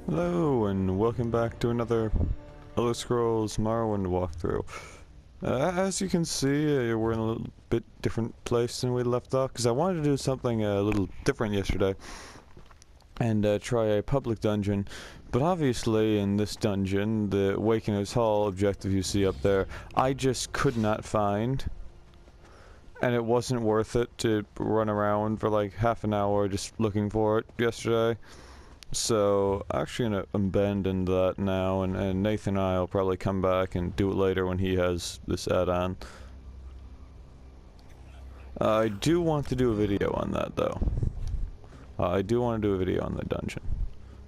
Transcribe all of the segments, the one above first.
Hello and welcome back to another Elder Scrolls Morrowind walkthrough. As you can see, we're in a little bit different place than we left off, because I wanted to do something a little different yesterday and try a public dungeon, but obviously in this dungeon, the Awakener's Hall objective you see up there, I just could not find, and it wasn't worth it to run around for like half an hour just looking for it yesterday. So, actually gonna abandon that now, and Nathan and I will probably come back and do it later when he has this add-on. I do want to do a video on that, though. I do want to do a video on the dungeon.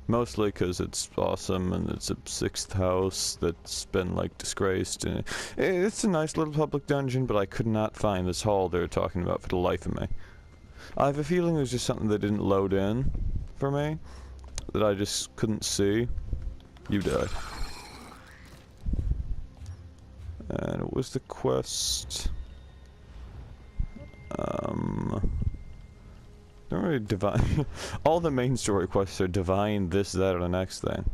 Mostly because it's awesome, and it's a 6th house that's been, like, disgraced, and it's a nice little public dungeon, but I could not find this hall they're talking about for the life of me. I have a feeling there's just something that didn't load in for me that I just couldn't see. You die. And it was the quest. Don't really divine. All the main story quests are divine this, that, or the next thing.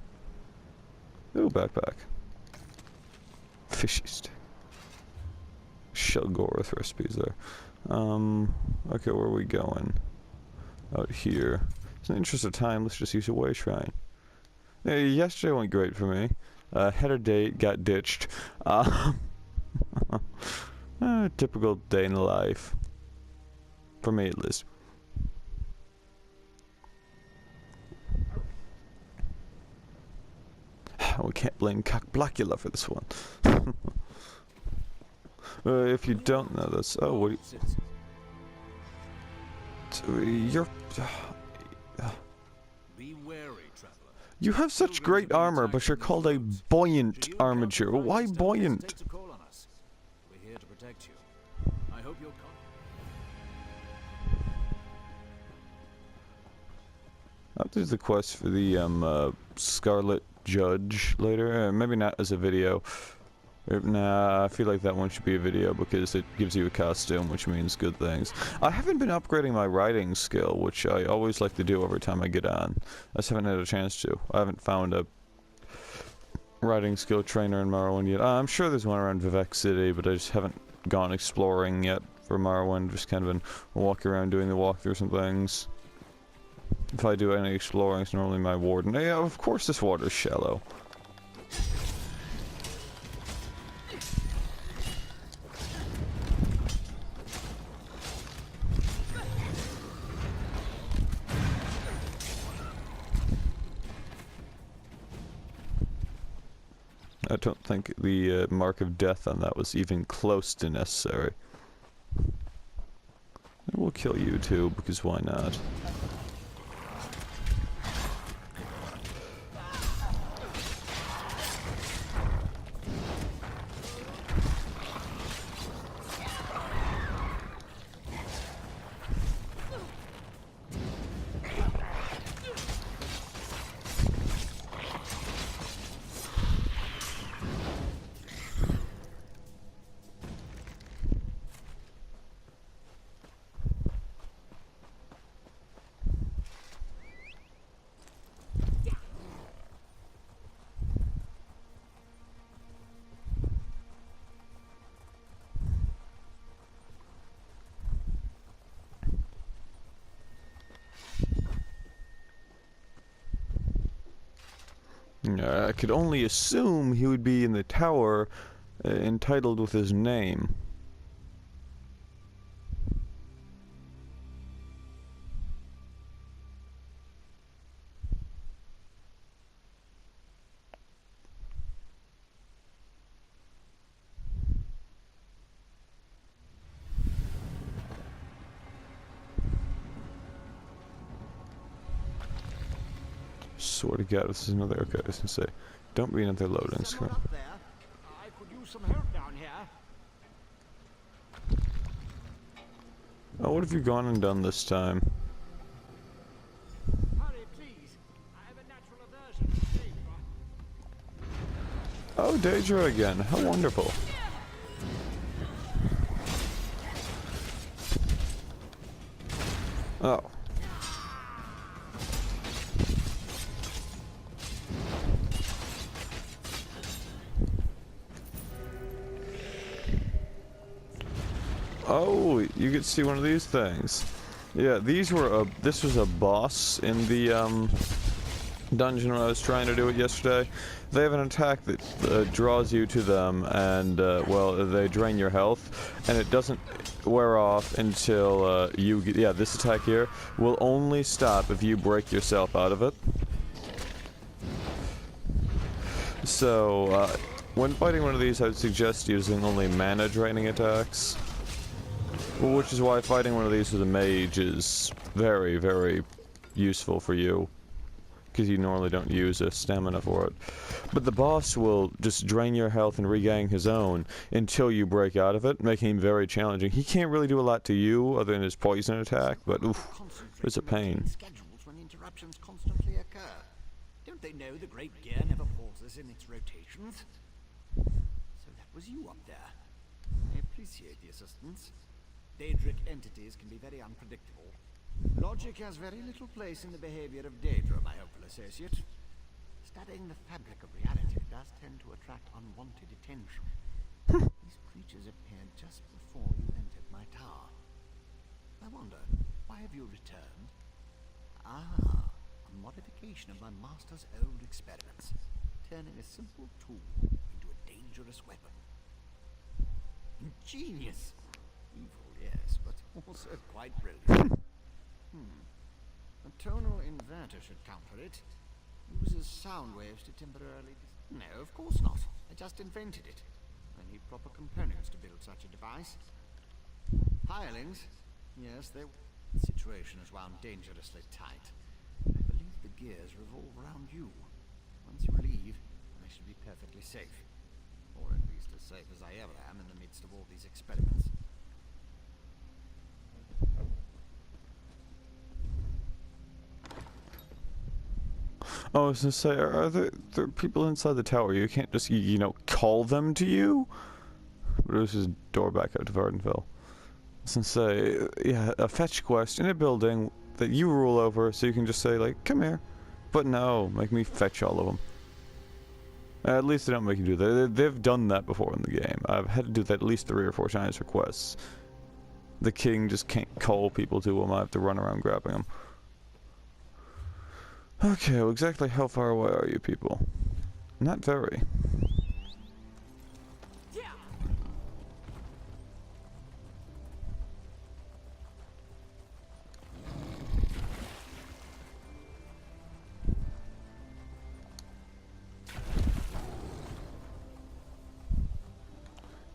Ooh, backpack. Fishy stick. Shelgorth recipes there. Okay, where are we going? Out here. In the interest of time, let's just use a way shrine. Yesterday went great for me. Had a date, got ditched. Typical day in the life. For me, at least. We can't blame Cock Blackula for this one. If you don't know this, oh, what? You're. Be wary, traveler. You have such great armor, but you're called a buoyant armature. Why buoyant? We're here to protect you. I hope you'll come. I'll do the quest for the Scarlet Judge later. Maybe not as a video. Nah, I feel like that one should be a video because it gives you a costume, which means good things. I haven't been upgrading my riding skill, which I always like to do every time I get on. I just haven't had a chance to. I haven't found a riding skill trainer in Morrowind yet. I'm sure there's one around Vivek City, but I just haven't gone exploring yet for Morrowind. Just kind of been walking around doing the walkthroughs and things. If I do any exploring, it's normally my warden. Yeah, of course this water's shallow. I don't think the mark of death on that was even close to necessary. And we'll kill you too, because why not? I could only assume he would be in the tower, entitled with his name. Swear to God, this is another. Okay, I was gonna say, don't be another loading screen. Up there? I could use some help down here. Oh, what have you gone and done this time? Hurry, please. I have a natural aversion to danger. Oh, Daedra again. How wonderful. Oh. Oh, you could see one of these things. Yeah, these were this was a boss in the dungeon when I was trying to do it yesterday. They have an attack that draws you to them, and well, they drain your health, and it doesn't wear off until you get. Yeah, this attack here will only stop if you break yourself out of it. So, when fighting one of these, I would suggest using only mana draining attacks. Which is why fighting one of these with a mage is very, very useful for you. Because you normally don't use a stamina for it. But the boss will just drain your health and regain his own until you break out of it, making him very challenging. He can't really do a lot to you other than his poison attack, but oof, it's a pain. Schedules when interruptions constantly occur. Don't they know the great gear never pauses in its rotations? So that was you up there. I appreciate the assistance. Daedric entities can be very unpredictable. Logic has very little place in the behavior of Daedra, my hopeful associate. Studying the fabric of reality does tend to attract unwanted attention. These creatures appeared just before you entered my tower. I wonder, why have you returned? Ah, a modification of my master's old experiments, turning a simple tool into a dangerous weapon. Ingenious! Evil, yes, but also quite brilliant. A tonal inverter should counter it. Uses sound waves to temporarily... No, of course not. I just invented it. I need proper components to build such a device. Hirelings? Yes, they... The situation is wound dangerously tight. I believe the gears revolve around you. Once you leave, I should be perfectly safe. Or at least as safe as I ever am in the midst of all these experiments. Oh, I was gonna say, are there people inside the tower? You can't just, you know, call them to you? But it was his door back out to Vardenville. I was gonna say, yeah, a fetch quest in a building that you rule over, so you can just say, like, come here. But no, make me fetch all of them. At least they don't make you do that. They've done that before in the game. I've had to do that at least 3 or 4 times for quests. The king just can't call people to him. I have to run around grabbing them. Okay, well, exactly how far away are you people? Not very. Yeah.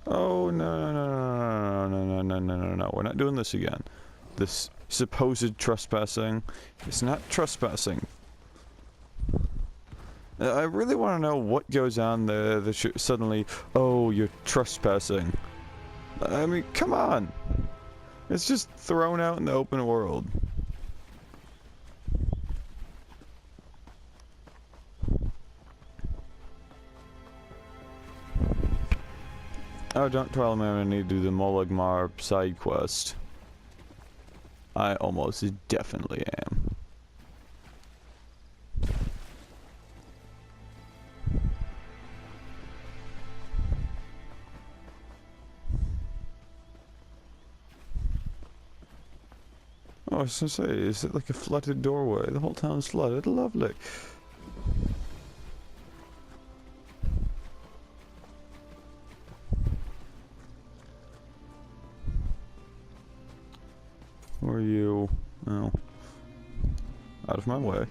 Oh, no. We're not doing this again. This supposed trespassing. It's not trespassing. I really want to know what goes on there that suddenly, oh, you're trespassing. I mean, come on. It's just thrown out in the open world. Oh, don't tell me I'm gonna need to do the Molagmar side quest. I almost definitely am. Oh, I was gonna say, is it like a flooded doorway? The whole town's flooded. Lovely. Where are you? Oh. Out of my way.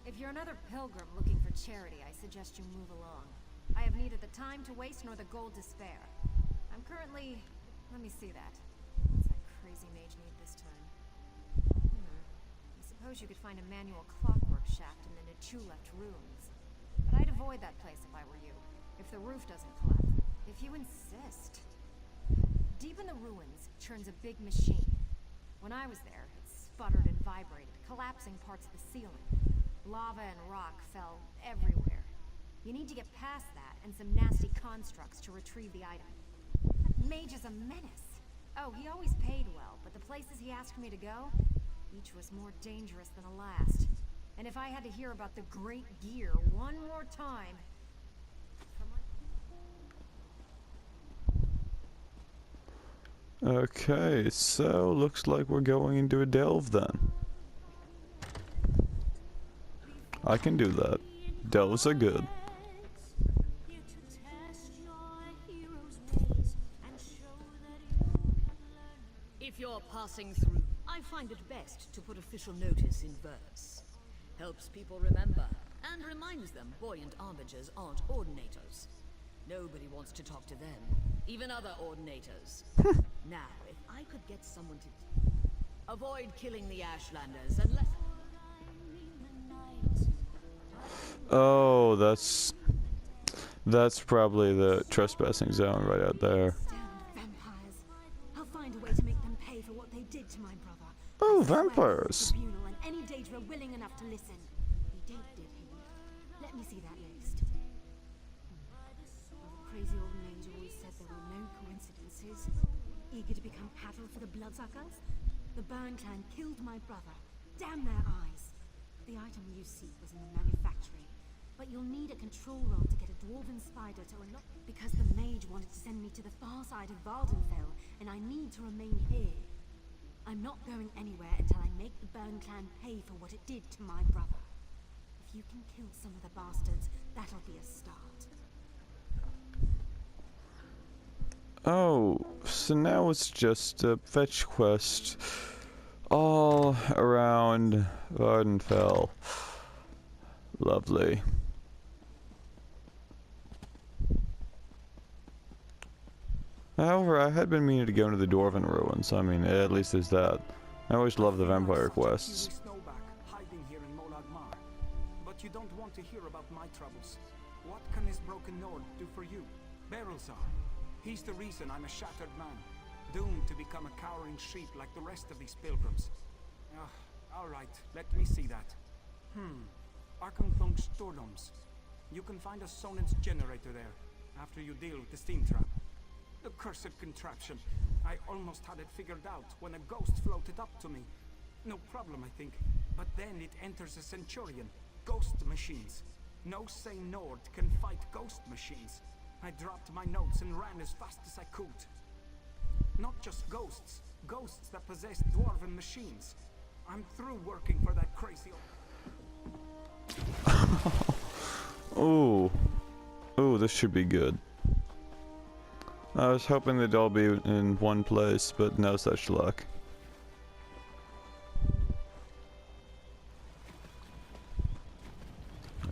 If you're another pilgrim looking for charity, I suggest you move along. I have neither the time to waste nor the gold to spare. I'm currently... let me see that. What's that crazy mage need this time? I suppose you could find a manual clockwork shaft in the Nichuleft ruins. But I'd avoid that place if I were you. If the roof doesn't collapse. If you insist. Deep in the ruins churns a big machine. When I was there, it sputtered and vibrated, collapsing parts of the ceiling. Lava and rock fell everywhere. You need to get past that and some nasty constructs to retrieve the item. That mage is a menace. Oh, he always paid well, but the places he asked me to go, each was more dangerous than the last. And if I had to hear about the great gear one more time... Okay, so looks like we're going into a delve then. I can do that. Delves are good. If you're passing through, I find it best to put official notice in verse. Helps people remember, and reminds them buoyant arbingers aren't ordinators. Nobody wants to talk to them, even other ordinators. Now, if I could get someone to... Avoid killing the Ashlanders unless... Oh, that's probably the trespassing zone right out there. Damn vampires. I'll find a way to make them pay for what they did to my brother. Oh, I swear vampires. it's tribunal and any Daedra willing enough to listen. He did he? Let me see that list. Well, the crazy old mage always said there were no coincidences. Eager to become cattle for the bloodsuckers? The Burn clan killed my brother. Damn their eyes. The item you seek was in the manufactory. But you'll need a control rod to get a dwarven spider to unlock... Because the mage wanted to send me to the far side of Vardenfell, and I need to remain here. I'm not going anywhere until I make the Burn clan pay for what it did to my brother. If you can kill some of the bastards, that'll be a start. Oh, so now it's just a fetch quest all around Vardenfell. Lovely. However, I had been meaning to go into the Dwarven ruins. I mean, at least there's that. I always love the vampire quests. Snowback hiding here in Molag Mar. But you don't want to hear about my troubles. What can this broken Nord do for you? Berylzar. He's the reason I'm a shattered man, doomed to become a cowering sheep like the rest of these pilgrims. All right, let me see that. Arkanthong Stordoms. You can find a Sonance generator there, after you deal with the steam trap. The cursed contraption. I almost had it figured out when a ghost floated up to me. No problem, I think. But then it enters a Centurion. Ghost machines. No sane Nord can fight ghost machines. I dropped my notes and ran as fast as I could. Not just ghosts. Ghosts that possess dwarven machines. I'm through working for that crazy Ooh. Ooh, this should be good. I was hoping they'd all be in one place, but no such luck.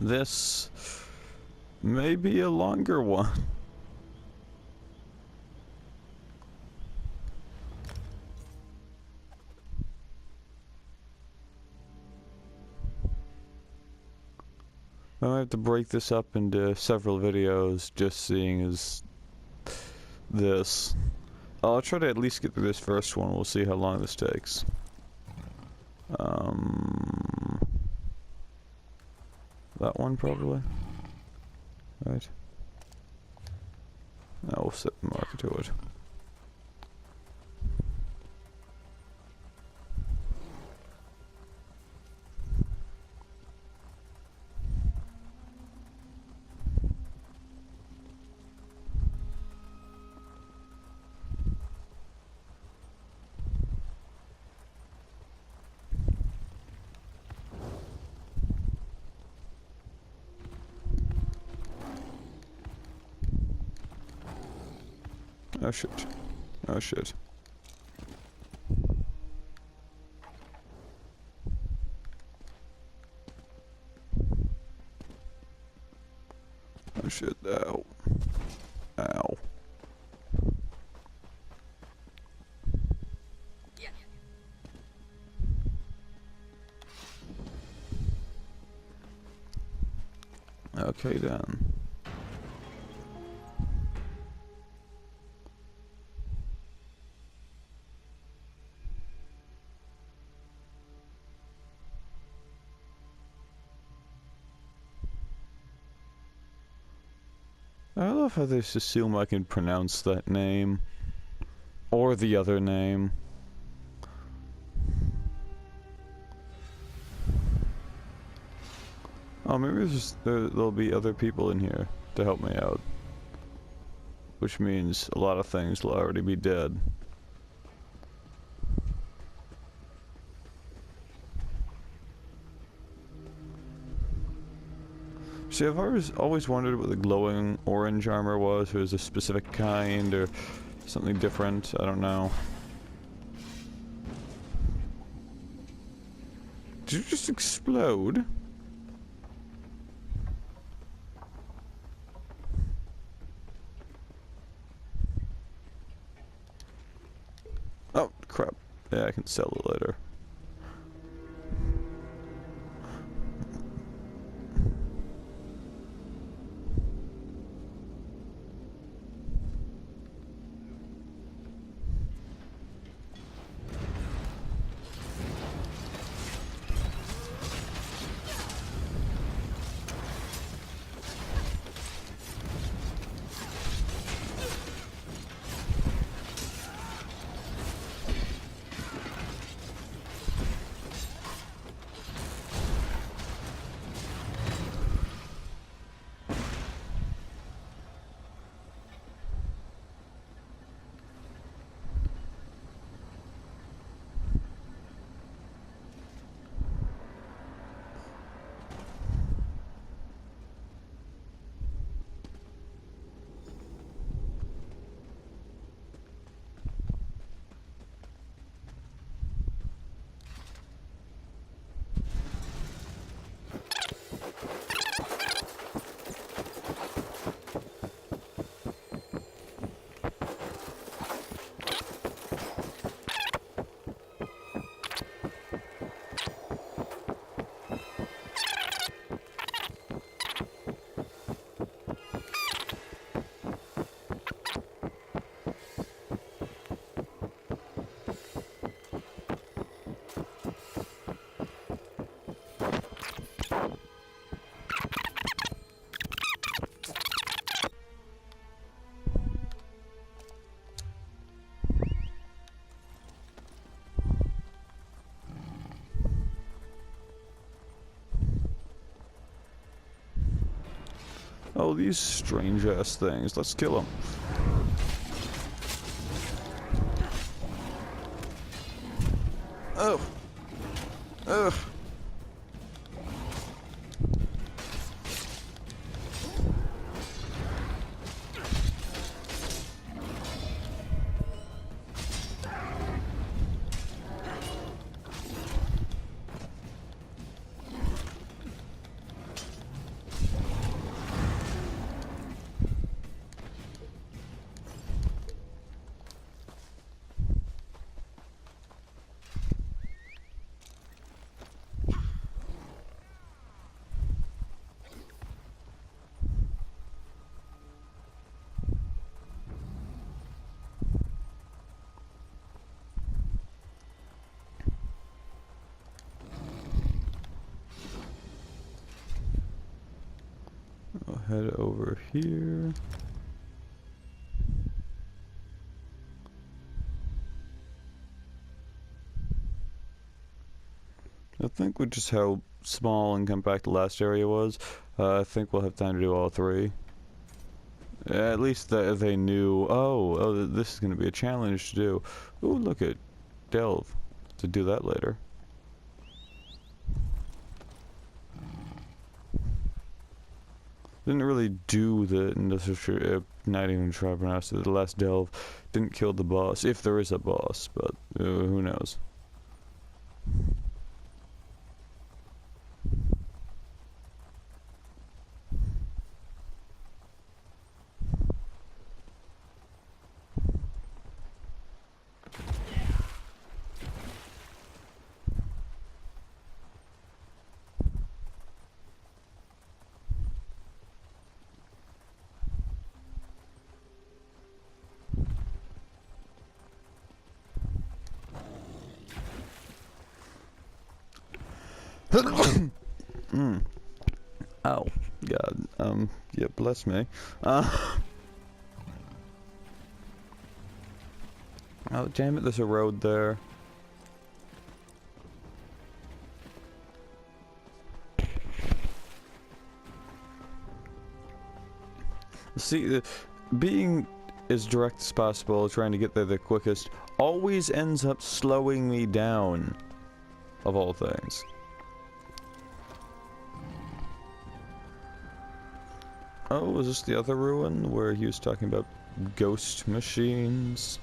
This may be a longer one. I might have to break this up into several videos, just seeing as this. I'll try to at least get through this first one. We'll see how long this takes. That one probably. Right. Now we'll set the marker to it. Oh shit. Oh shit. Oh shit. Ow. Ow. Okay then. I love how they just assume I can pronounce that name. Or the other name. Oh, maybe there'll be other people in here to help me out. Which means a lot of things will already be dead. See, I've always wondered what the glowing orange armor was. If it was a specific kind or something different. I don't know. Did you just explode? Oh, crap. Yeah, I can sell it later. Oh, these strange-ass things. Let's kill them. Oh. Ugh. I'll head over here. I think with just how small and compact the last area was, I think we'll have time to do all three. At least they knew, oh, this is going to be a challenge to do. Ooh, look at Delve. To do that later. Didn't really do the not even try to pronounce it. The last Delve didn't kill the boss, if there is a boss, but who knows. Oh, God. Yeah, bless me. Oh, damn it, there's a road there. See, being as direct as possible, trying to get there the quickest, always ends up slowing me down, of all things. Oh, was this the other ruin where he was talking about ghost machines?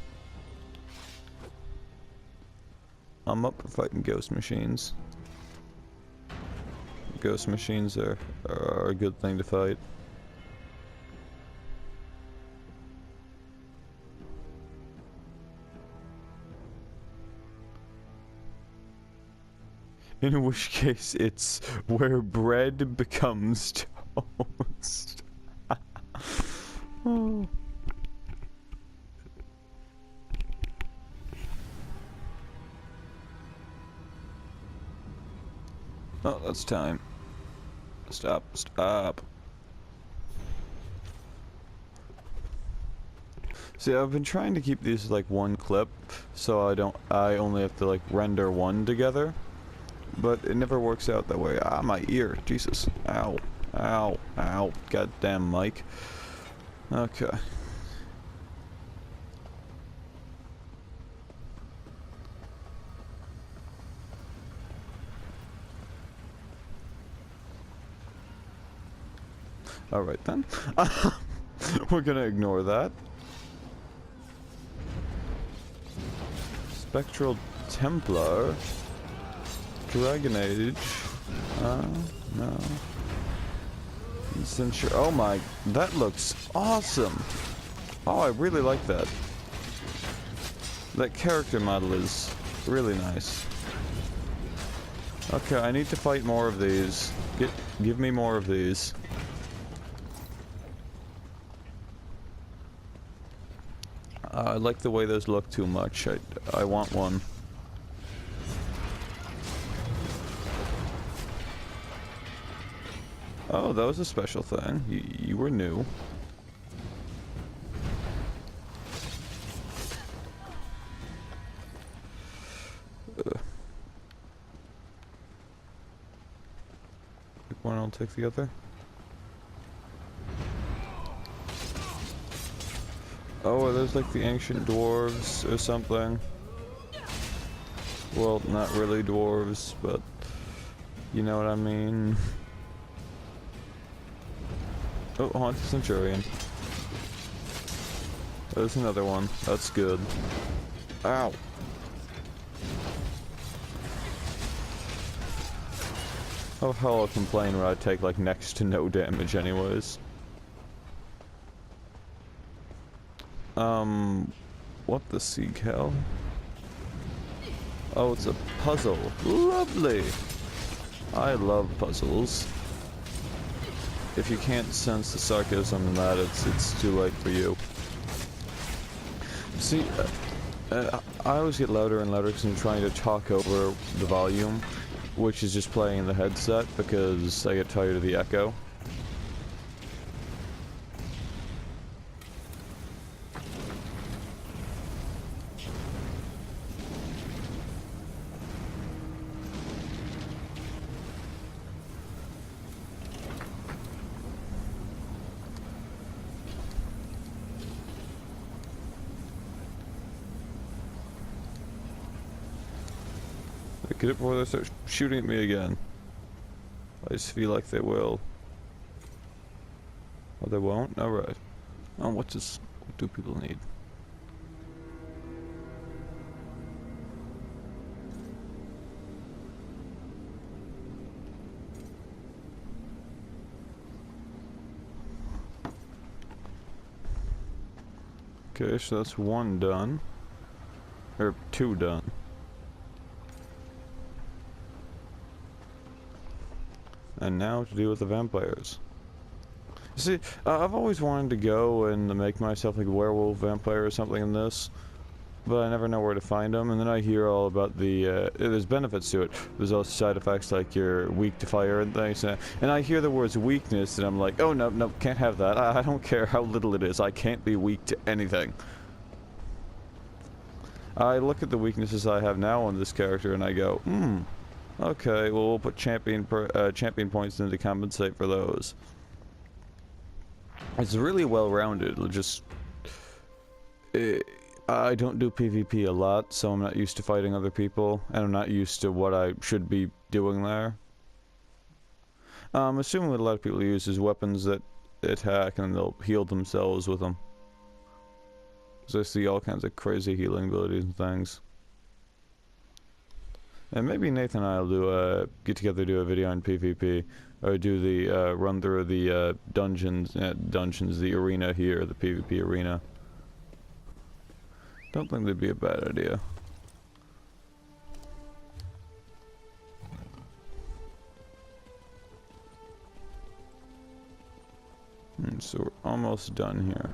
I'm up for fighting ghost machines. Ghost machines are a good thing to fight. In which case, it's where bread becomes toast. Oh. Oh, that's time. Stop, stop. See, I've been trying to keep these like one clip, so I only have to like render one together. But it never works out that way. Ah, my ear. Jesus. Ow. Ow. Ow. Goddamn mic. Okay. Alright then. We're gonna ignore that. Spectral Templar. Dragon Age. No. Century. Oh my, that looks awesome. Oh, I really like that. That character model is really nice. Okay, I need to fight more of these. Give me more of these. I like the way those look too much. I want one. Oh, that was a special thing. You were new. Pick one, I'll take the other. Oh, are those like the ancient dwarves or something? Well, not really dwarves, but you know what I mean. Oh, Haunted Centurion. There's another one. That's good. Ow. How the hell I'll complain when I take like next to no damage anyways. What the seek hell? Oh, it's a puzzle. Lovely! I love puzzles. If you can't sense the sarcasm in that, it's too late for you. See, I always get louder and louder because I'm trying to talk over the volume, which is just playing in the headset because I get tired of the echo. Get it before they start shooting at me again. I just feel like they will. Oh, they won't? Alright. Oh, what do people need? Okay, so that's one done. Or two done. And now to deal with the vampires. See, I've always wanted to go and make myself like a werewolf vampire or something in this. but I never know where to find them. And then I hear all about the, there's benefits to it. There's also side effects like you're weak to fire and things. And I hear the words weakness, and I'm like, oh no, no, can't have that. I don't care how little it is. I can't be weak to anything. I look at the weaknesses I have now on this character, and I go, okay, well we'll put champion points in to compensate for those. It's really well-rounded. Just, I don't do PvP a lot, so I'm not used to fighting other people, and I'm not used to what I should be doing there. I'm assuming what a lot of people use is weapons that attack and they'll heal themselves with them. So I see all kinds of crazy healing abilities and things. And maybe Nathan and I will do get together, do a video on PvP, or do the run through the dungeons, the arena here, the PvP arena. Don't think that'd be a bad idea. So we're almost done here.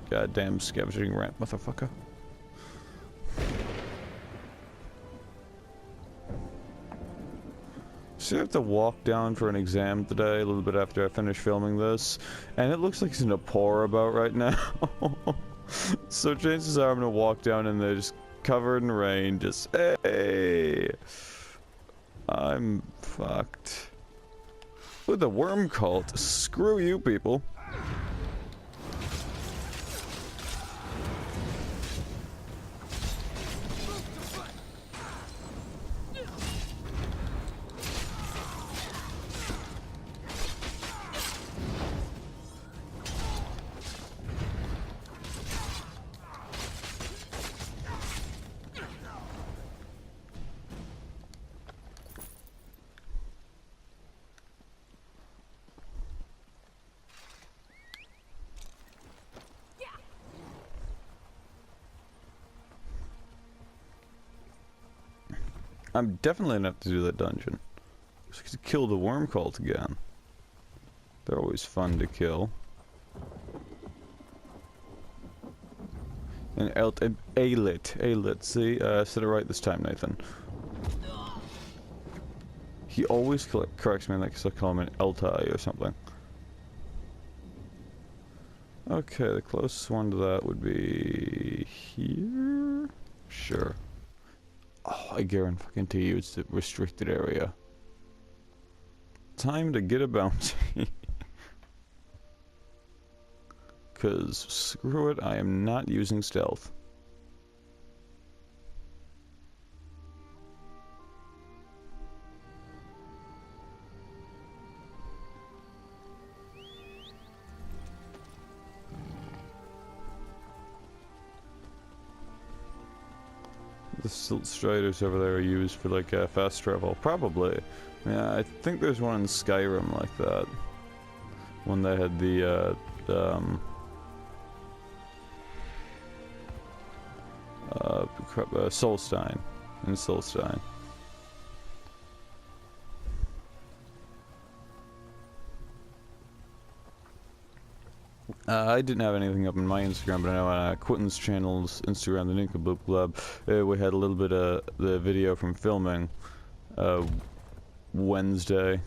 Goddamn scavenging rat, motherfucker. So I have to walk down for an exam today, a little bit after I finish filming this, and it looks like it's gonna pour about right now. So chances are I'm gonna walk down and they're just covered in rain, just, hey! I'm fucked. With the worm cult, screw you people. I'm definitely gonna have to do that dungeon. Just kill the worm cult again. They're always fun to kill. And Alit, see? Said it right this time, Nathan. He always corrects me, like I call him an Eltai or something. Okay, the closest one to that would be here? Sure. Oh, I guarantee you it's the restricted area. Time to get a bounty. Cause screw it, I am not using stealth. The silt striders over there are used for like fast travel. Probably. Yeah, I think there's one in Skyrim like that. When they had the Solstein. In Solstein. I didn't have anything up in my Instagram, but I know on Quentin's channel's Instagram, the Ninkabloop Club, we had a little bit of the video from filming Wednesday.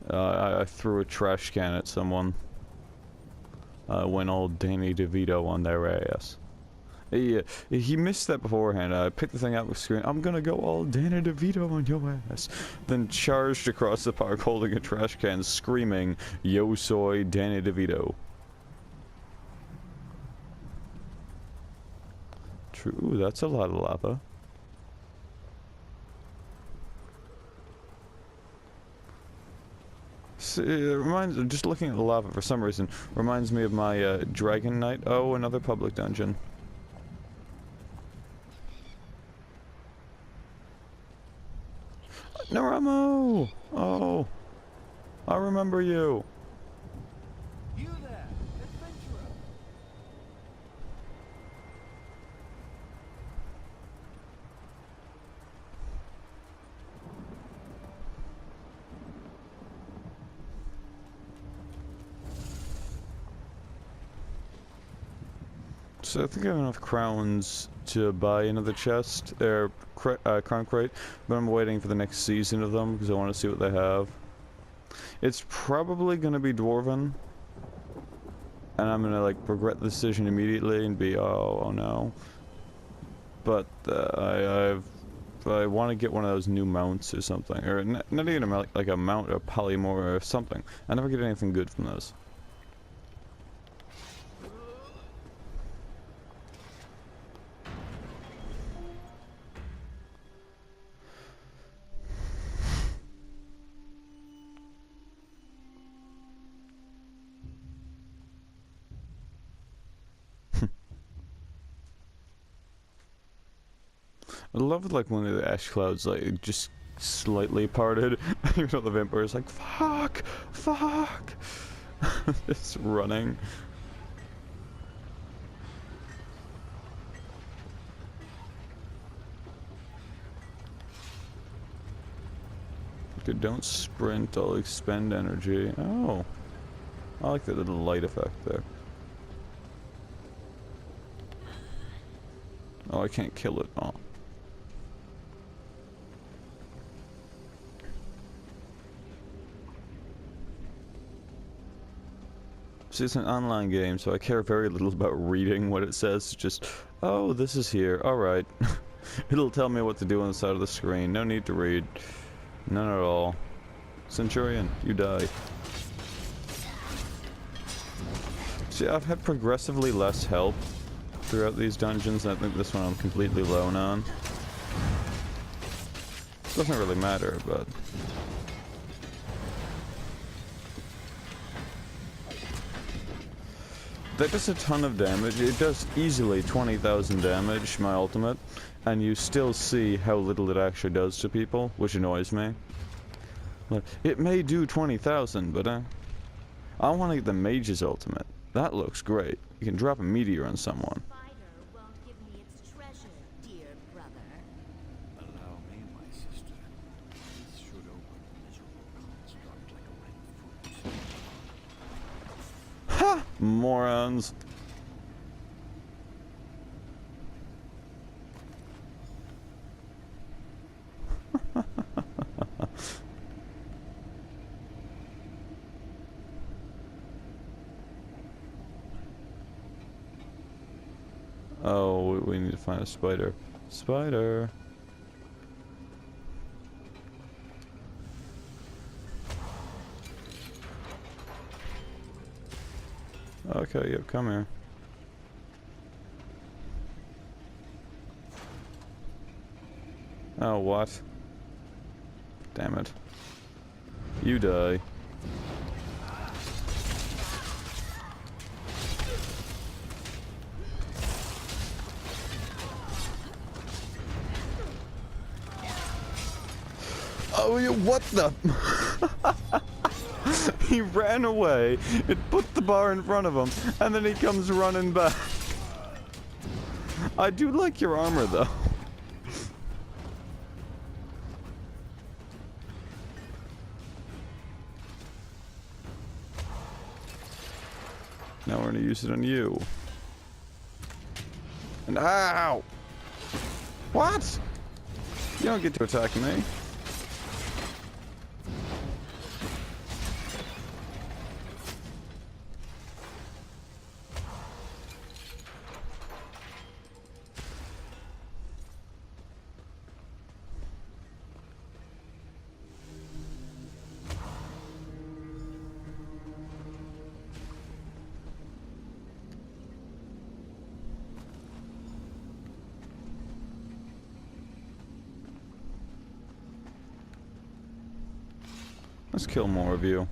I threw a trash can at someone. Went all Danny DeVito on their ass. He missed that beforehand. I picked the thing out with screen. I'm gonna go all Danny DeVito on your ass. Then charged across the park holding a trash can, screaming, "Yo soy Danny DeVito." True, that's a lot of lava. It reminds, just looking at the lava for some reason, reminds me of my Dragon Knight. Oh, another public dungeon. Naramo! Oh, I remember you. You there, adventurer. So I think I have enough crowns to buy another chest, or crown crate, but I'm waiting for the next season of them because I want to see what they have. It's probably going to be Dwarven, and I'm going to like regret the decision immediately and be, oh no. But I want to get one of those new mounts or something, or not even a mount, like a mount or polymorph or something. I never get anything good from those. I love like when the ash clouds like just slightly parted. Even though the vampire is like, fuck, fuck, just running. Okay, don't sprint, I'll expend energy. Oh, I like that little light effect there. Oh, I can't kill it. Oh. See, it's an online game, so I care very little about reading what it says. Just, oh, this is here. Alright. It'll tell me what to do on the side of the screen. No need to read. None at all. Centurion, you die. See, I've had progressively less help throughout these dungeons. I think this one I'm completely lone on. Doesn't really matter, but... that does a ton of damage. It does easily 20,000 damage, my ultimate, and you still see how little it actually does to people, which annoys me. Like, it may do 20,000, but I want to get the mage's ultimate. That looks great. You can drop a meteor on someone. Won't give me its treasure, dear brother. Allow me, my sister. This should open the miserable construct like a ripe fruit. Ha! Morons. Oh, we need to find a spider. Spider. Okay, yep, come here. Oh, what? Damn it. You die. Oh, you, what the? He ran away, it put the bar in front of him, and then he comes running back. I do like your armor, though. Now we're gonna use it on you. And ow! What? You don't get to attack me. Let's kill more of you.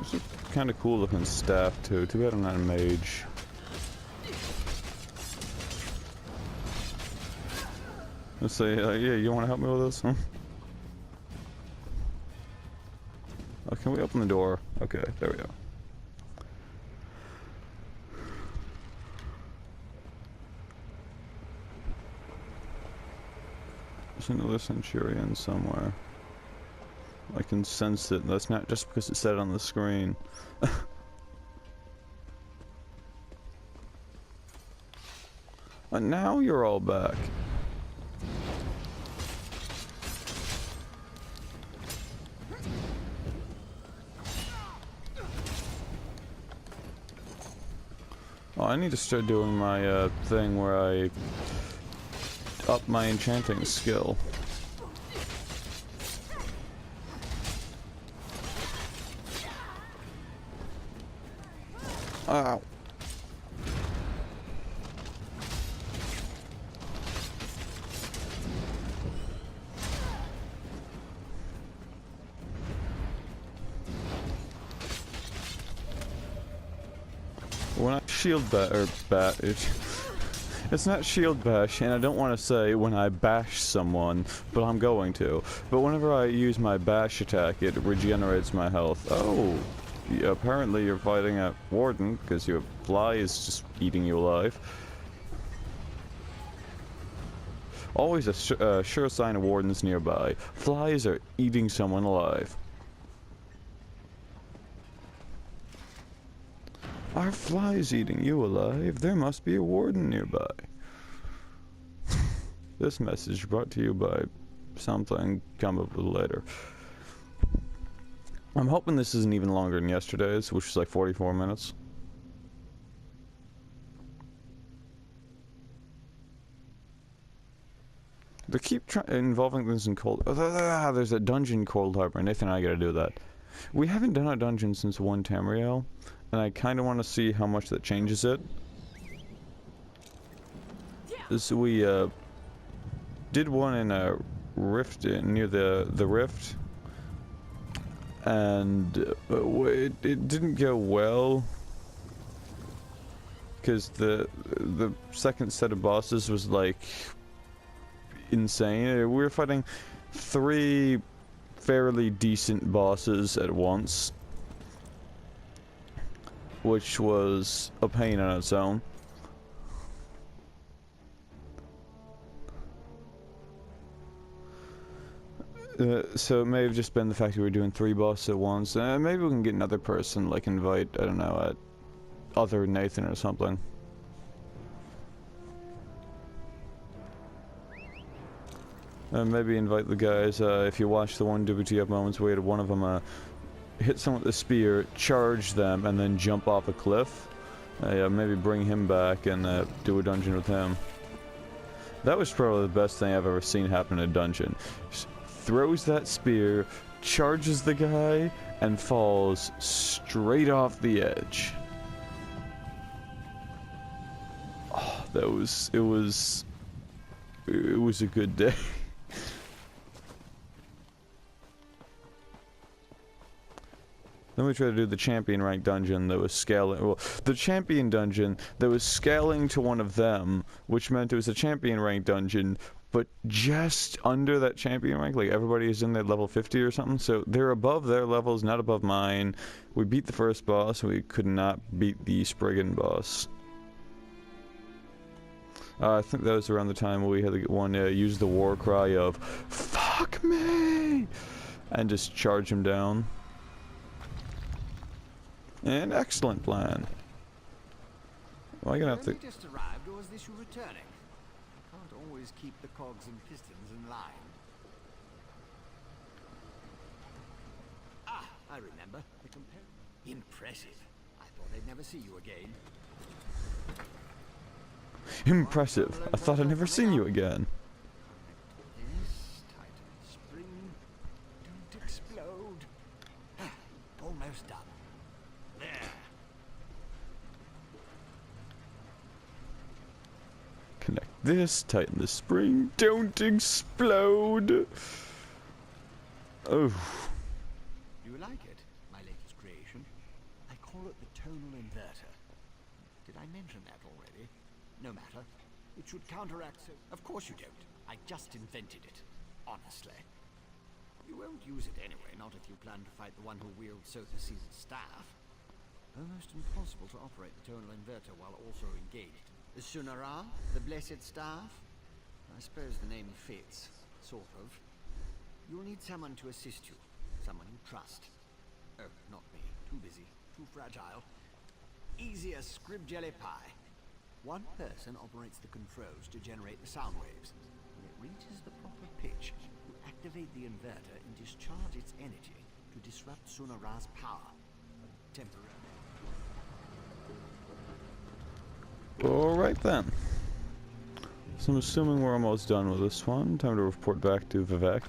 It's a kind of cool looking staff too. Too bad I'm not a mage. Let's say, yeah, you want to help me with this? Huh? Oh, can we open the door? Okay, there we go. There's another centurion somewhere. I can sense it. That's not just because it said on the screen. And now you're all back. Oh, I need to start doing my thing where I up my enchanting skill. Ow. When I shield it's not shield bash, and I don't want to say when I bash someone, but I'm going to. But whenever I use my bash attack, it regenerates my health. Oh, yeah, apparently you're fighting a warden because your fly is just eating you alive. Always a sure sign of wardens nearby. Flies are eating someone alive. Are flies eating you alive? There must be a warden nearby. This message brought to you by something come up with later. I'm hoping this isn't even longer than yesterday's, which was like 44 minutes. They keep involving things in Cold... there's a dungeon in Cold Harbor. Nathan and I gotta do that. We haven't done a dungeon since 1 Tamriel, and I kind of want to see how much that changes it. So we did one in a rift near the rift, and it didn't go well because the second set of bosses was like insane. We were fighting 3 fairly decent bosses at once, which was a pain on its own. So it may have just been the fact that we were doing 3 bosses at once. Maybe we can get another person, like invite, I don't know, other Nathan or something. Maybe invite the guys, if you watch the one WTF moments where one of them hit someone with a spear, charge them, and then jump off a cliff. Yeah, maybe bring him back and do a dungeon with him. That was probably the best thing I've ever seen happen in a dungeon. Just throws that spear, charges the guy, and falls straight off the edge. Oh, it was a good day. Then we tried to do the champion rank dungeon that was scaling, well, the champion dungeon that was scaling to one of them, which meant it was a champion rank dungeon, but just under that champion rank, like everybody is in their level 50 or something, so they're above their levels, not above mine. We beat the first boss, we could not beat the Spriggan boss. I think that was around the time we had to get one use the war cry of "Fuck me!" and just charge him down. An excellent plan. Well, I'm gonna have to. You just arrived, or is this you returning? I can't always keep the cogs and pistons in line. Ah, I remember. The impressive. I thought I'd never see you again. Impressive. I thought I'd never seen you again. This Titan spring. Don't explode. Ah, almost done. There. Connect this, tighten the spring, don't explode! Oh. Do you like it, my latest creation? I call it the tonal inverter. Did I mention that already? No matter. It should counteract so... Of course you don't. I just invented it. Honestly. You won't use it anyway, not if you plan to fight the one who wields Sothis' staff. Almost impossible to operate the tonal inverter while also engaged. The Sunara, the Blessed Staff? I suppose the name fits. Sort of. You'll need someone to assist you. Someone you trust. Oh, not me. Too busy. Too fragile. Easy as scrib jelly pie. One person operates the controls to generate the sound waves. When it reaches the proper pitch, you activate the inverter and discharge its energy to disrupt Sunara's power. Temporarily. Alright then. So I'm assuming we're almost done with this one. Time to report back to Vivek.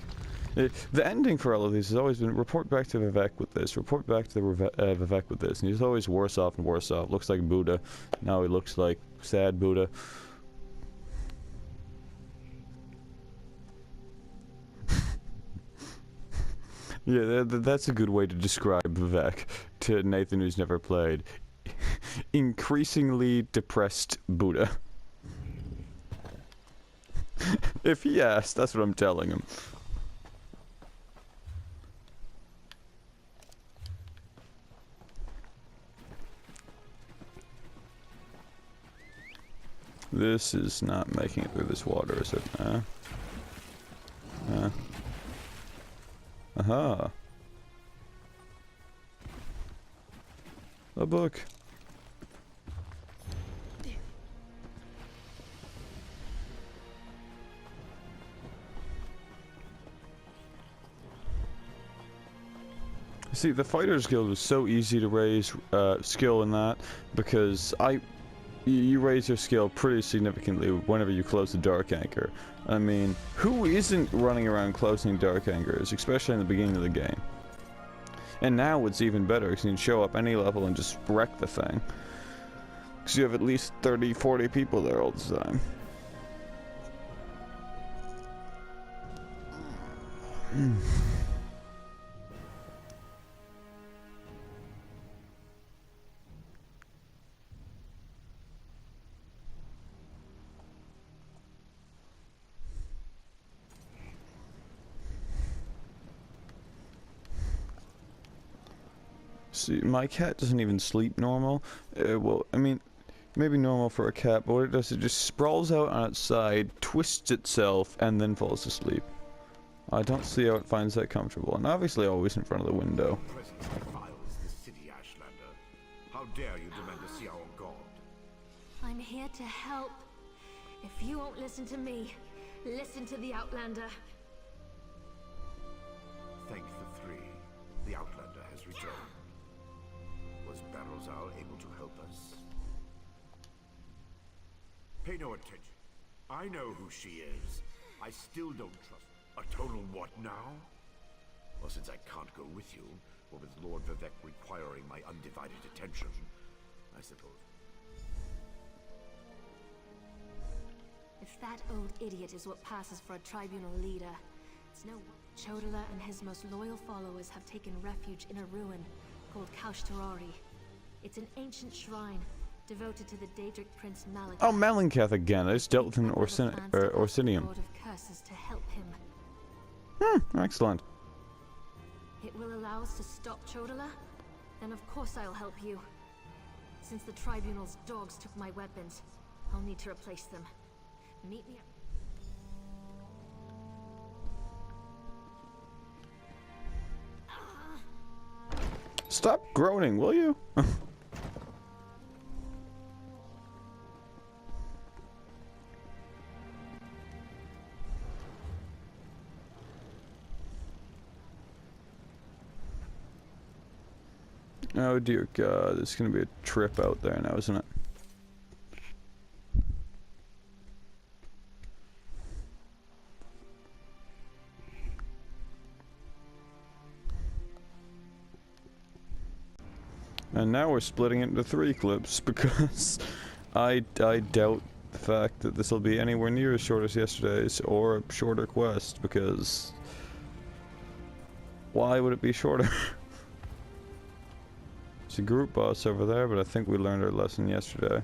The ending for all of these has always been report back to Vivek with this, report back to Vivek with this, and he's always worse off and worse off. Looks like Buddha. Now he looks like sad Buddha. Yeah, that's a good way to describe Vivek to Nathan who's never played. Increasingly depressed Buddha. If he asked, that's what I'm telling him. This is not making it through this water, is it? Aha. A book. See, the Fighter's Guild was so easy to raise skill in that, because you raise your skill pretty significantly whenever you close the Dark Anchor. I mean, who isn't running around closing Dark Anchors, especially in the beginning of the game? And now it's even better, because you can show up any level and just wreck the thing. Because you have at least 30, 40 people there all the time. See, my cat doesn't even sleep normal. Well, I mean, maybe normal for a cat, but what it does, it just sprawls out on its side, twists itself, and then falls asleep. I don't see how it finds that comfortable, and obviously always in front of the window. Your presence defiles the city, Ashlander. How dare you demand to see our god? I'm here to help. If you won't listen to me, listen to the Outlander. Thank the three. The Outlander has returned. Was Barrowsal able to help us? Pay no attention. I know who she is. I still don't trust her. A total what now? Well, since I can't go with you, or with Lord Vivek requiring my undivided attention, I suppose. If that old idiot is what passes for a tribunal leader, it's no wonder Chodala and his most loyal followers have taken refuge in a ruin called Kaushtarari. It's an ancient shrine devoted to the Daedric Prince Malekith. Oh, Malekith again. I just dealt with an Orsinium. Lord of Curses to help him. Excellent. It will allow us to stop Chodala? Then of course I'll help you. Since the Tribunal's dogs took my weapons, I'll need to replace them. Meet me. Stop groaning, will you? Oh dear God, it's gonna be a trip out there now, isn't it? And now we're splitting it into 3 clips because I doubt the fact that this will be anywhere near as short as yesterday's or a shorter quest, because why would it be shorter? It's a group boss over there, but I think we learned our lesson yesterday.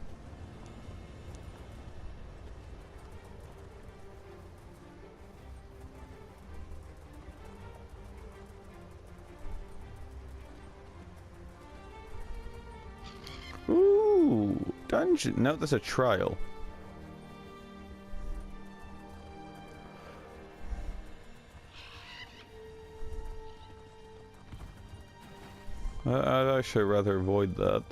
Ooh, dungeon. No, that's a trial. I'd actually rather avoid that.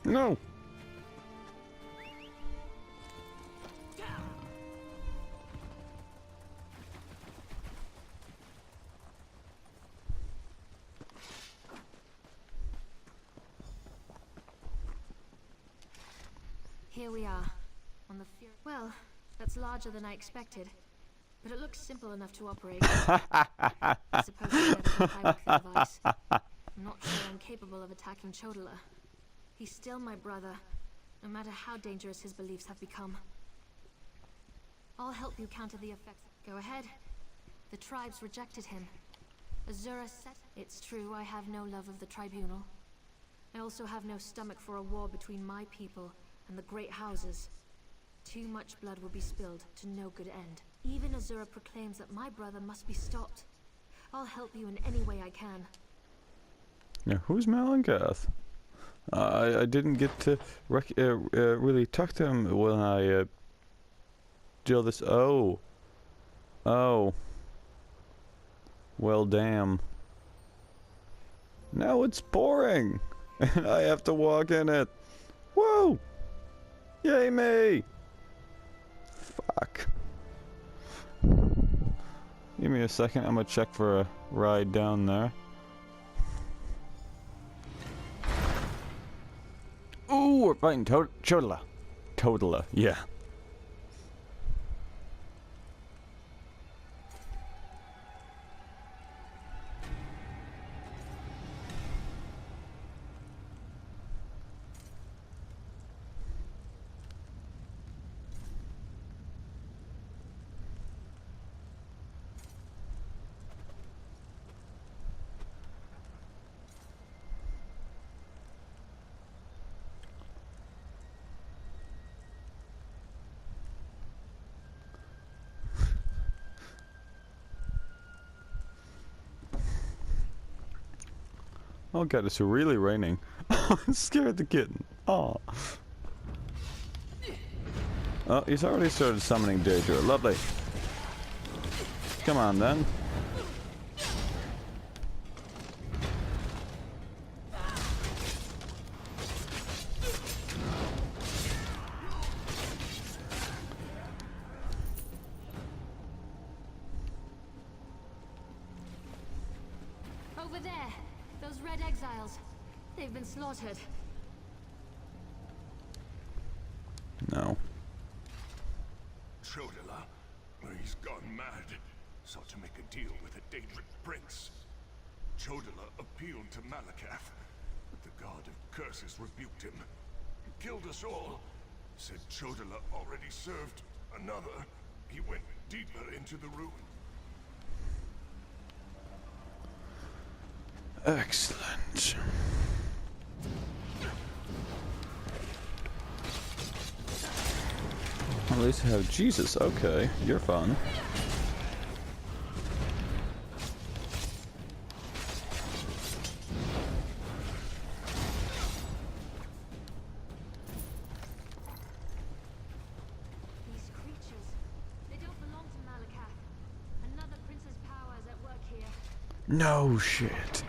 No! Here we are, on the Fury. Well, that's larger than I expected, but it looks simple enough to operate. I suppose I better comply with the device. I'm not sure I'm capable of attacking Chodala. He's still my brother, no matter how dangerous his beliefs have become. I'll help you counter the effects. Go ahead. The tribes rejected him. Azura said, it's true, I have no love of the tribunal. I also have no stomach for a war between my people and the great houses. Too much blood will be spilled to no good end. Even Azura proclaims that my brother must be stopped. I'll help you in any way I can. Now, who's Malingath? I didn't get to really talk to him when I did all this. Oh. Oh. Well, damn. Now it's boring, and I have to walk in it. Whoa! Yay me! Fuck. Give me a second, I'm gonna check for a ride down there. Ooh, we're fighting Chodala. Chodala, yeah. Oh god, it's really raining. I'm scared the kitten. Oh. Oh, he's already started summoning Daedra. Lovely. Come on then. Over there! Those red exiles. They've been slaughtered. No. Chodala? He's gone mad. Sought to make a deal with a Daedric prince. Chodala appealed to Malakath, but the god of curses rebuked him. He killed us all. Said Chodala already served another. He went deeper into the ruin. Excellent. At least I have Jesus. Okay, you're fun. These creatures, they don't belong to Malakath. Another prince's power is at work here. No shit.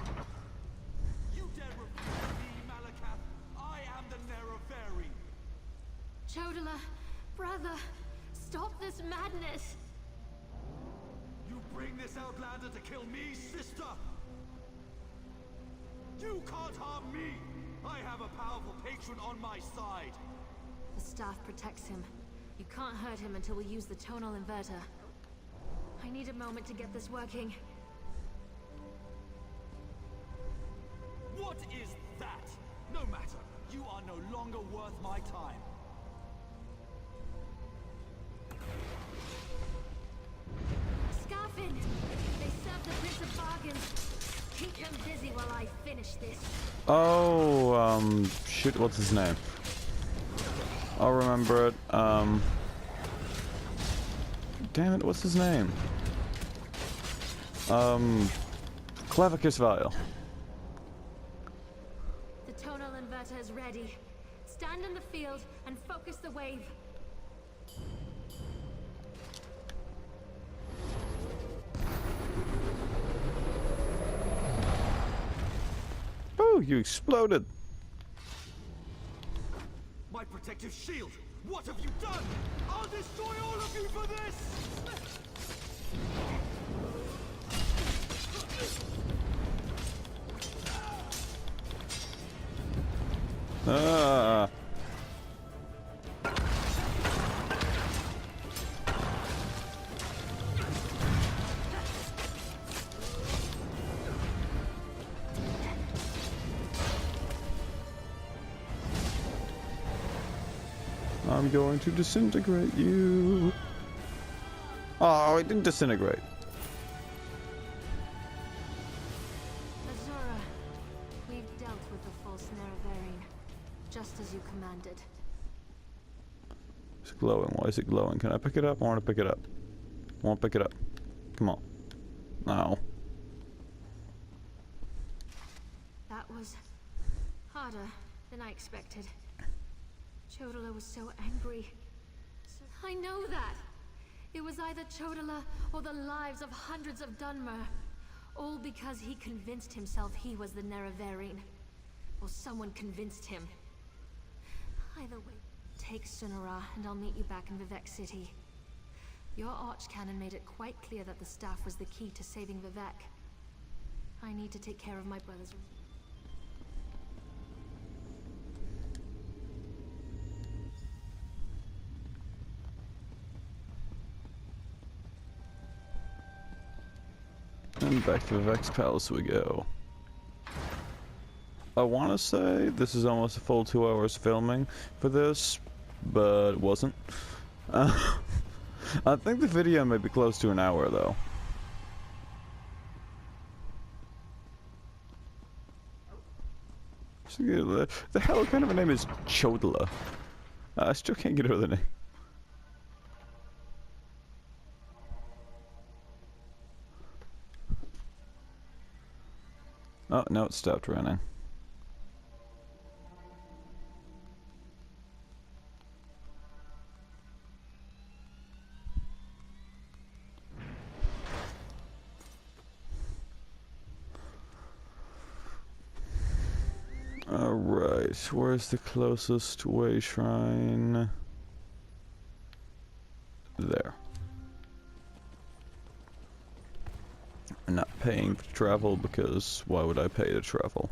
Chodala, brother, stop this madness! You bring this outlander to kill me, sister? You can't harm me! I have a powerful patron on my side! The staff protects him. You can't hurt him until we use the tonal inverter. I need a moment to get this working. What is that? No matter. You are no longer worth my time. Scarfin! They serve the Prince of Bargains. Keep him busy while I finish this. Oh, shit, what's his name? I'll remember it. damn it, what's his name? Clavicus Vial. The tonal inverter is ready. Stand in the field and focus the wave. Oh, you exploded. My protective shield! What have you done? I'll destroy all of you for this! Ah. I'm going to disintegrate you. Oh, it didn't disintegrate. Azura, we've dealt with the false Nerevarine, just as you commanded. It's glowing. Why is it glowing? Can I pick it up? I want to pick it up. I want to pick it up. Come on. No. That was harder than I expected. Chodala was so angry. I know that. It was either Chodala or the lives of hundreds of Dunmer. All because he convinced himself he was the Nerevarine. Or someone convinced him. Either way, take Sunara and I'll meet you back in Vivec City. Your archcanon made it quite clear that the staff was the key to saving Vivec. I need to take care of my brother's... And back to the Vex Palace we go. I want to say this is almost a full 2 hours filming for this, but it wasn't. I think the video may be close to an hour though. The hell kind of a name is Chodala? I still can't get over the name. Oh, no, it stopped running. Alright, where's the closest way shrine? There. I'm not paying to travel because why would I pay to travel?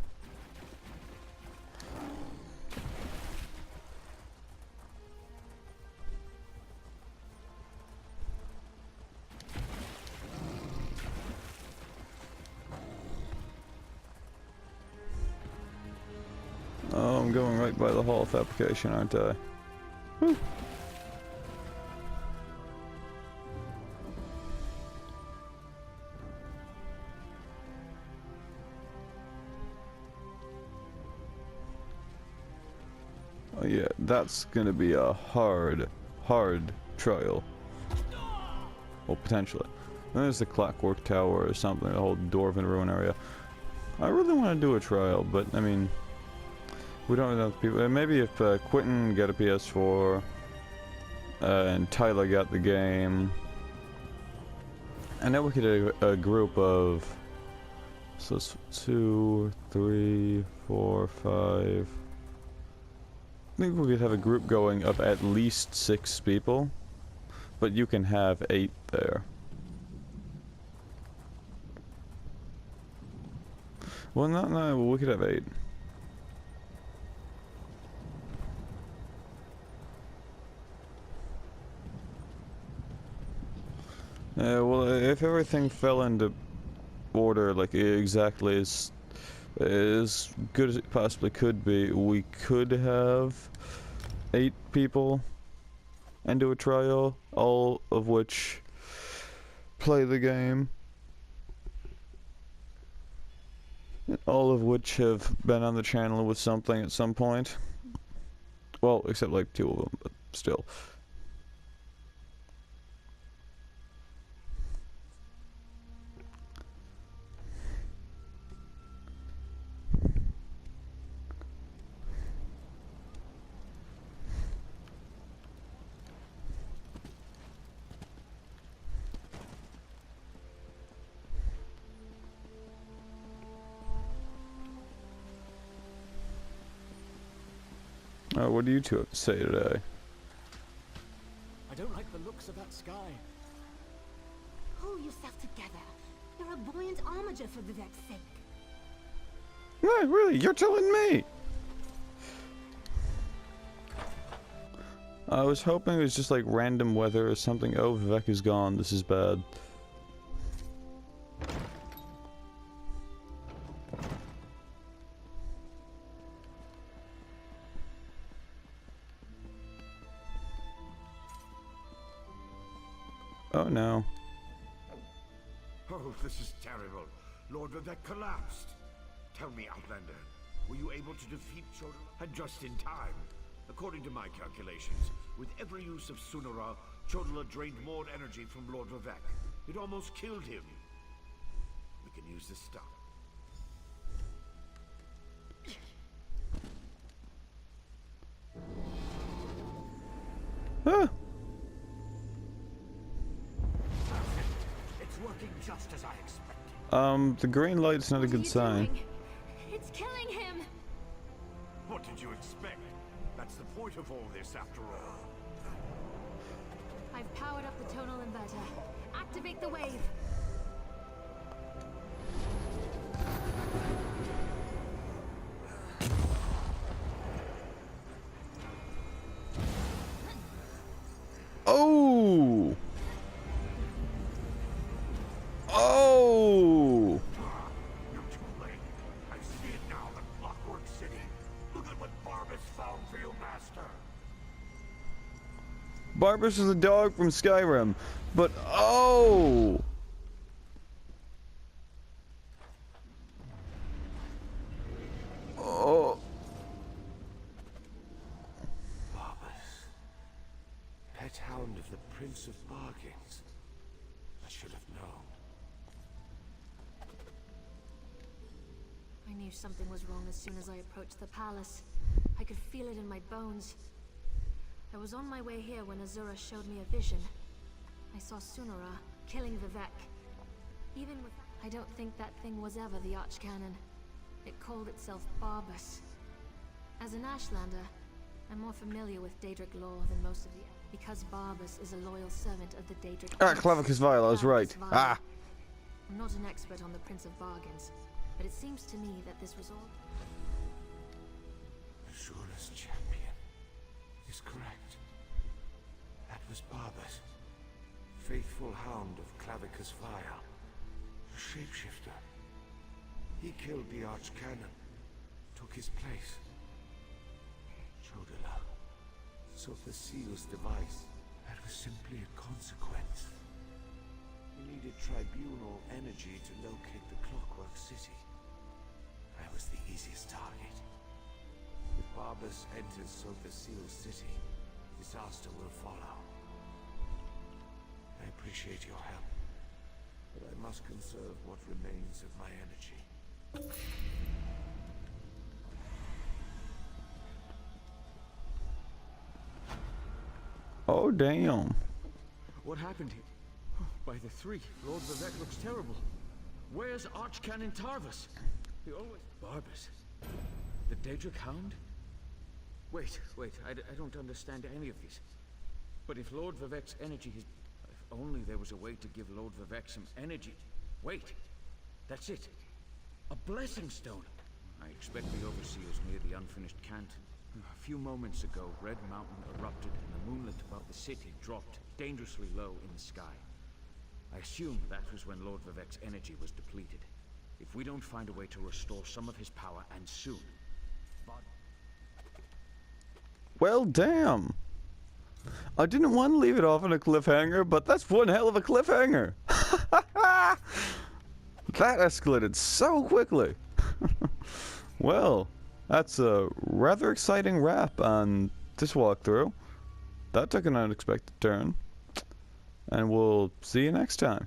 Oh, I'm going right by the Hall of Application, aren't I? Woo. Oh yeah, that's gonna be a hard trial. Well, potentially. And there's the Clockwork Tower or something, the whole Dwarven Ruin area. I really want to do a trial, but I mean, we don't have enough people. Maybe if Quentin got a PS4 and Tyler got the game, and then we could do a group of, so it's 2, 3, 4, 5. I think we could have a group going of at least 6 people, but you can have 8 there. Well, no, we could have 8. Well, if everything fell into order, like exactly as good as it possibly could be, we could have 8 people and do a trial, all of which play the game, all of which have been on the channel with something at some point. Well, except like 2 of them, but still. What do you two have to say today? I don't like the looks of that sky. Pull yourself together. You're a buoyant armager for Vivek's sake. Yeah, really? You're telling me? I was hoping it was just like random weather or something. Oh, Vivek is gone. This is bad. Oh no. Oh, this is terrible. Lord Vivek collapsed. Tell me, Outlander, were you able to defeat Chodala? And just in time. According to my calculations, with every use of Sunara, Chodala drained more energy from Lord Vivek. It almost killed him. We can use this stuff. Huh. It's working just as I expected. The green light's not a good sign. It's killing him. What did you expect? That's the point of all this, after all. I've powered up the tonal inverter. Activate the wave. Oh! Oh! You're too late. I see it now, the Clockwork City. Look at what Barbas found for you, Master. Barbas is a dog from Skyrim, but oh! Oh! Barbas. Pet hound of the Prince of Bargains. I should have known. I knew something was wrong as soon as I approached the palace. I could feel it in my bones. I was on my way here when Azura showed me a vision. I saw Sunara killing Vivek. Even with... I don't think that thing was ever the Archcanon. It called itself Barbas. As an Ashlander, I'm more familiar with Daedric lore than most of the... Because Barbas is a loyal servant of the Daedric... Ah, Clavicus Vile, I was right. Ah! I'm not an expert on the Prince of Bargains, but it seems to me that this was all... Azura's champion is correct. That was Barbas. Faithful hound of Clavicus Vile. A shapeshifter. He killed the Archcanon. Took his place. Chodala. So the seal's device. That was simply a consequence. We needed tribunal energy to locate the Clockwork City. I was the easiest target. If Barbas enters Sotha Seal's city, disaster will follow. I appreciate your help, but I must conserve what remains of my energy. Oh, damn. What happened here? Oh, by the three, Lord Vivek looks terrible. Where's Archcanon Tarvas? He always... Barbas. The Daedric Hound? Wait, I don't understand any of this. But if Lord Vivek's energy is... If only there was a way to give Lord Vivek some energy. Wait, that's it. A blessing stone. I expect the Overseer's near the unfinished cant. A few moments ago, Red Mountain erupted and the moonlit above the city dropped dangerously low in the sky. I assume that was when Lord Vivek's energy was depleted. If we don't find a way to restore some of his power, and soon... Well, damn. I didn't want to leave it off on a cliffhanger, but that's one hell of a cliffhanger. That escalated so quickly. Well, that's a rather exciting wrap on this walkthrough. That took an unexpected turn. And we'll see you next time.